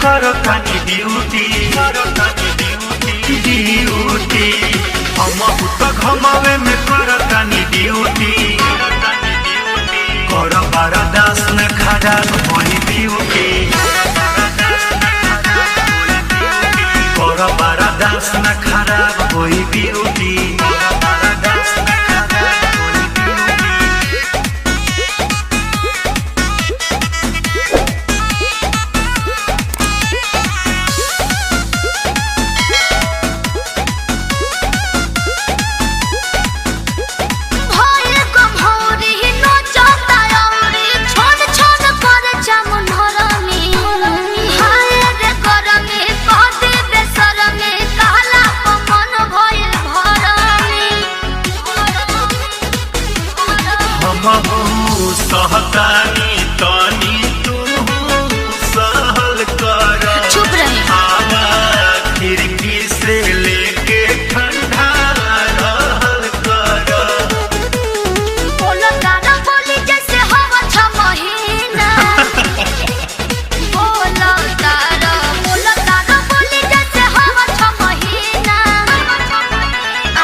करो तानी duty duty हम तो घमावे में करो तानी ड्यूटी करो बारादास न खड़ा होई ब्यूटी करो बारादास न खराब होई ब्यूटी सहतानी तानी तू सहल कर चुप रहे आवा खिड़की से लेके ठंडा रहल कर बोलो गाना बोली जैसे हवा छ महीना बोलो गाना बोली जैसे हवा छ महीना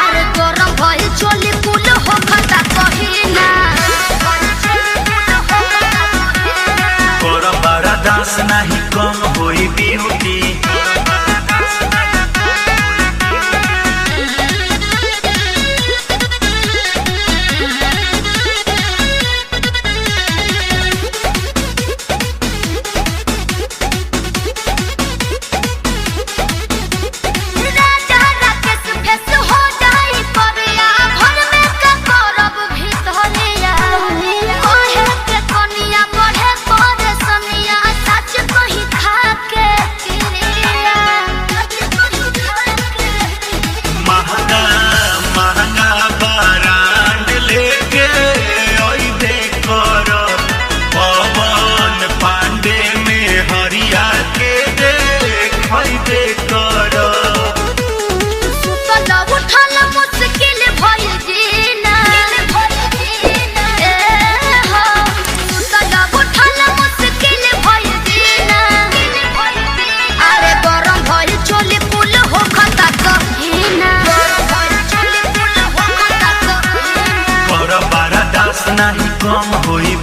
अरे गरम भइल चोली पुल हो खता कहिना दास नहीं कम होई ब्यूटी नहीं कम होई